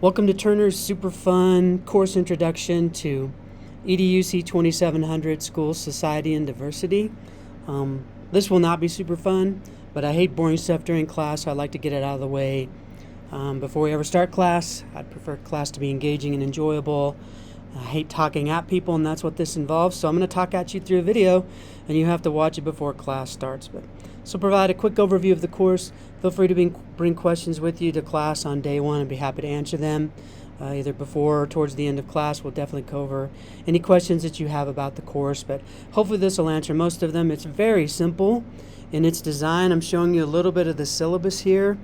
Welcome to Turner's super fun course introduction to EDUC 2700 Schools, Society, and Diversity. This will not be super fun, but I hate boring stuff during class, so I like to get it out of the way before we ever start class. I'd prefer class to be engaging and enjoyable. I hate talking at people, and that's what this involves. So I'm going to talk at you through a video, and you have to watch it before class starts. So provide a quick overview of the course. Feel free to bring questions with you to class on day one. I'd be happy to answer them either before or towards the end of class. We'll definitely cover any questions that you have about the course, but hopefully this will answer most of them. It's very simple in its design. I'm showing you a little bit of the syllabus here.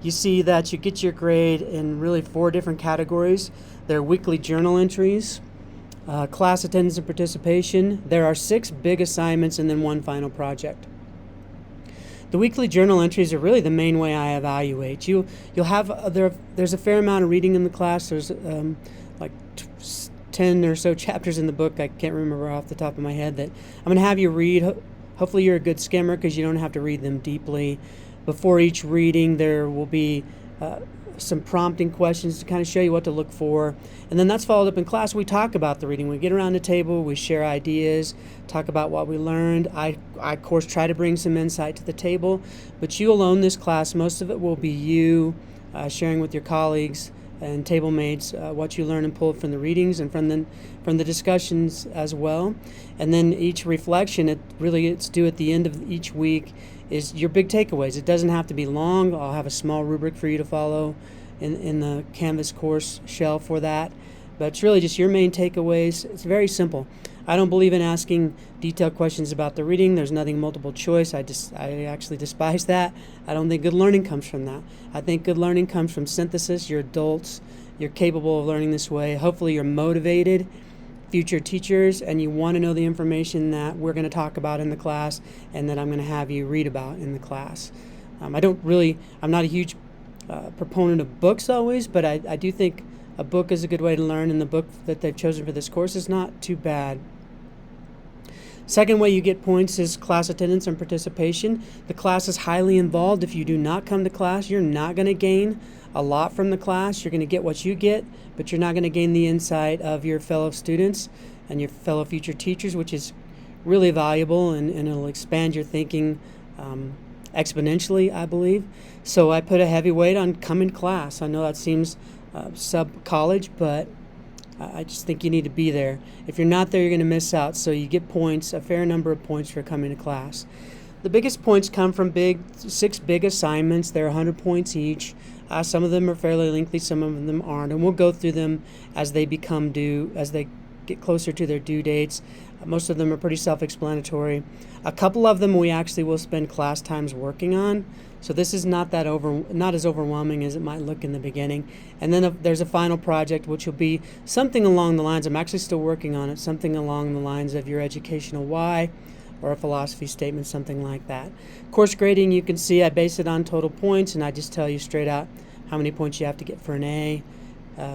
You see that you get your grade in really 4 different categories. There are weekly journal entries, class attendance and participation. There are 6 big assignments and then 1 final project. The weekly journal entries are really the main way I evaluate. You'll have there's a fair amount of reading in the class. There's like 10 or so chapters in the book. I can't remember off the top of my head that I'm going to have you read. Hopefully you're a good skimmer because you don't have to read them deeply. Before each reading, there will be some prompting questions to kind of show you what to look for. And then that's followed up in class. We talk about the reading. We get around the table, we share ideas, talk about what we learned. I of course, try to bring some insight to the table, but you will own this class. Most of it will be you sharing with your colleagues and table mates what you learn and pull from the readings and from the discussions as well. And then each reflection, it's due at the end of each week, is your big takeaways. It doesn't have to be long. I'll have a small rubric for you to follow in the Canvas course shell for that. But it's really just your main takeaways. It's very simple. I don't believe in asking detailed questions about the reading. There's nothing multiple choice. I actually despise that. I don't think good learning comes from that. I think good learning comes from synthesis. You're adults. You're capable of learning this way. Hopefully you're motivated future teachers, and you want to know the information that we're going to talk about in the class and that I'm going to have you read about in the class. I'm not a huge proponent of books always, but I do think a book is a good way to learn, and the book that they've chosen for this course is not too bad. Second way you get points is class attendance and participation. The class is highly involved. If you do not come to class, you're not going to gain a lot from the class. You're going to get what you get, but you're not going to gain the insight of your fellow students and your fellow future teachers, which is really valuable, and it'll expand your thinking exponentially, I believe. So I put a heavy weight on coming to class. I know that seems sub-college, but I just think you need to be there. If you're not there, you're going to miss out. So you get points, a fair number of points for coming to class. The biggest points come from 6 big assignments. They're 100 points each. Some of them are fairly lengthy, some of them aren't, and we'll go through them as they become due, as they get closer to their due dates. Most of them are pretty self-explanatory. A couple of them we actually will spend class times working on, so this is not as overwhelming as it might look in the beginning. And then there's a final project, which will be something along the lines, I'm actually still working on it, something along the lines of your educational why, or a philosophy statement, something like that. Course grading, you can see I base it on total points, and I just tell you straight out how many points you have to get for an A,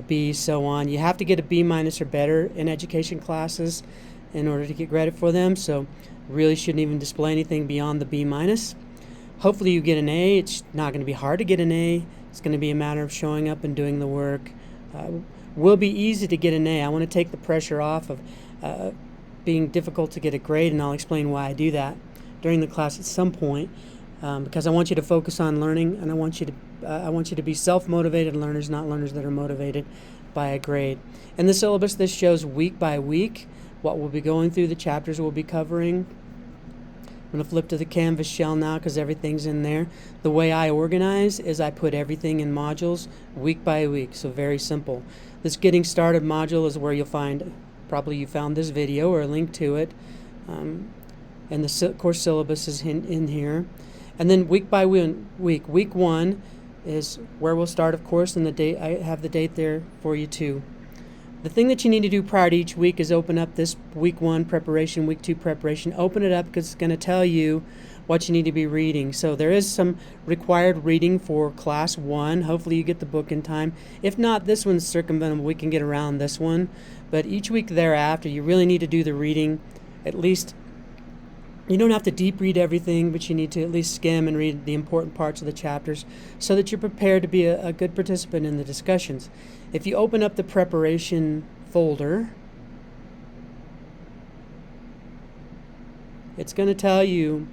B, so on. You have to get a B- or better in education classes in order to get credit for them, so really shouldn't even display anything beyond the B-. Hopefully you get an A. It's not going to be hard to get an A. It's going to be a matter of showing up and doing the work. Will be easy to get an A. I want to take the pressure off of being difficult to get a grade, and I'll explain why I do that during the class at some point, because I want you to focus on learning, and I want you to be self-motivated learners, not learners that are motivated by a grade. In the syllabus, this shows week by week what we'll be going through, the chapters we'll be covering. I'm going to flip to the Canvas shell now because everything's in there. The way I organize is I put everything in modules week by week, so very simple. This Getting Started module is where you'll find, probably you found this video or a link to it, and the course syllabus is in here. And then week by week 1 is where we'll start, of course, and the date, I have the date there for you too. The thing that you need to do prior to each week is open up this week 1 preparation, week 2 preparation. Open it up because it's going to tell you what you need to be reading. So there is some required reading for class 1. Hopefully you get the book in time. If not, this one's circumventable. We can get around this one. But each week thereafter, you really need to do the reading at least You don't have to deep read everything, but you need to at least skim and read the important parts of the chapters so that you're prepared to be a good participant in the discussions. If you open up the preparation folder, it's going to tell you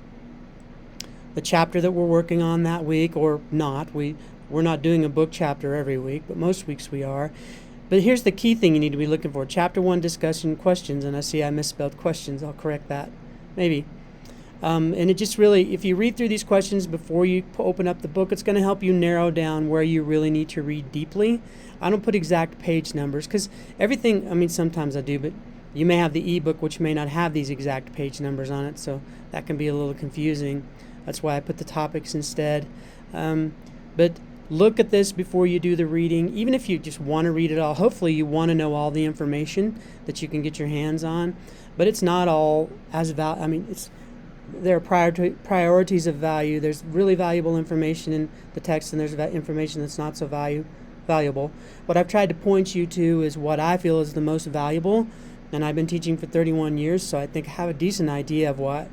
the chapter that we're working on that week, or not. We're not doing a book chapter every week, but most weeks we are. But here's the key thing you need to be looking for. Chapter 1, discussion questions, and I see I misspelled questions. I'll correct that, maybe. And it just really, if you read through these questions before you open up the book, it's going to help you narrow down where you really need to read deeply. I don't put exact page numbers because everything, I mean, sometimes I do, but you may have the ebook which may not have these exact page numbers on it, so that can be a little confusing. That's why I put the topics instead. But look at this before you do the reading. Even if you just want to read it all, hopefully you want to know all the information that you can get your hands on. But it's not all as I mean, there are priorities of value. There's really valuable information in the text, and there's information that's not so valuable. What I've tried to point you to is what I feel is the most valuable, and I've been teaching for 31 years, so I think I have a decent idea of what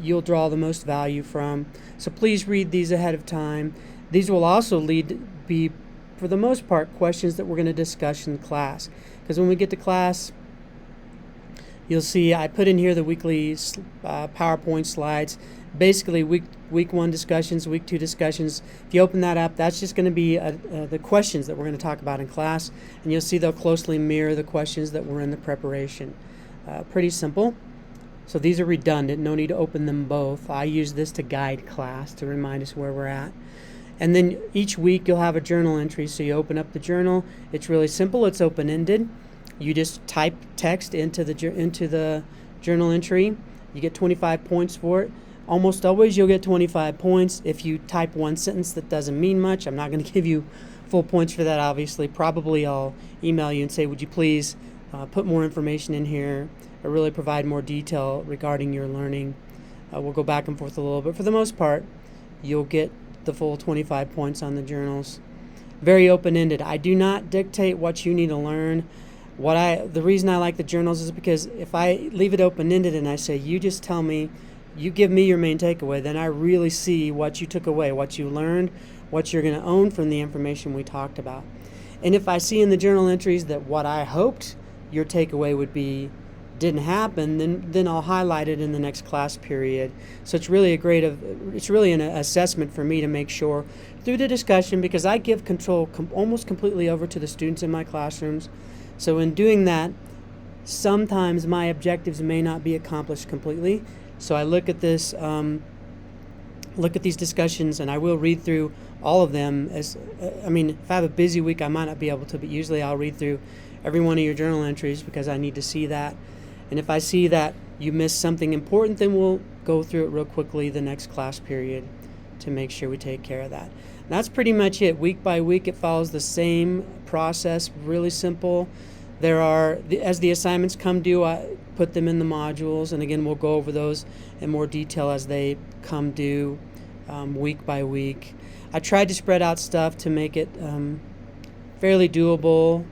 you'll draw the most value from. So please read these ahead of time. These will also be, for the most part, questions that we're going to discuss in class. Because when we get to class, you'll see I put in here the weekly PowerPoint slides. Basically, week 1 discussions, week 2 discussions. If you open that up, that's just going to be the questions that we're going to talk about in class. And you'll see they'll closely mirror the questions that were in the preparation. Pretty simple. So these are redundant. No need to open them both. I use this to guide class, to remind us where we're at. And then each week you'll have a journal entry. So you open up the journal. It's really simple. It's open-ended. You just type text into the journal entry. You get 25 points for it. Almost always you'll get 25 points. If you type one sentence that doesn't mean much, I'm not going to give you full points for that, obviously. Probably I'll email you and say, would you please put more information in here or really provide more detail regarding your learning. We'll go back and forth a little, but for the most part, you'll get the full 25 points on the journals. Very open-ended. I do not dictate what you need to learn. The reason I like the journals is because if I leave it open-ended and I say, you just tell me, you give me your main takeaway, then I really see what you took away, what you learned, what you're going to own from the information we talked about. And if I see in the journal entries that what I hoped your takeaway would be didn't happen, then I'll highlight it in the next class period. So it's really an assessment for me to make sure through the discussion, because I give control almost completely over to the students in my classrooms. So in doing that, sometimes my objectives may not be accomplished completely. So I look at these discussions, and I will read through all of them. If I have a busy week, I might not be able to, but usually I'll read through every one of your journal entries because I need to see that. And if I see that you missed something important, then we'll go through it real quickly the next class period to make sure we take care of that. And that's pretty much it. Week by week, it follows the same process, really simple. As the assignments come due, I put them in the modules, and again, we'll go over those in more detail as they come due week by week. I tried to spread out stuff to make it fairly doable,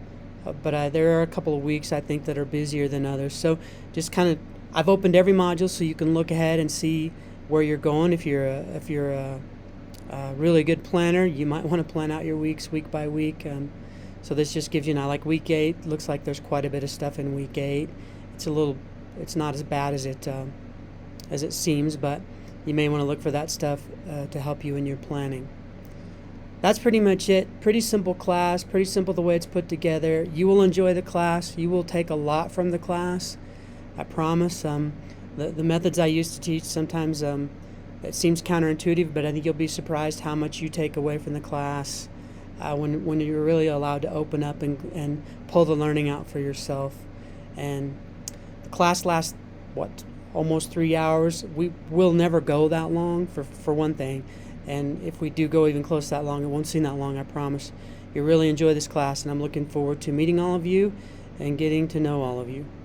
but there are a couple of weeks I think that are busier than others. So just I've opened every module so you can look ahead and see where you're going. If you're a really good planner, you might want to plan out your weeks week by week. So this just gives you like week 8. Looks like there's quite a bit of stuff in week 8. It's not as bad as it seems, but you may want to look for that stuff to help you in your planning. That's pretty much it. Pretty simple class, pretty simple the way it's put together. You will enjoy the class. You will take a lot from the class, I promise. The methods I used to teach, sometimes it seems counterintuitive, but I think you'll be surprised how much you take away from the class when you're really allowed to open up and pull the learning out for yourself. And the class lasts, almost 3 hours. We will never go that long, for one thing. And if we do go even close to that long, it won't seem that long, I promise. You really enjoy this class, and I'm looking forward to meeting all of you and getting to know all of you.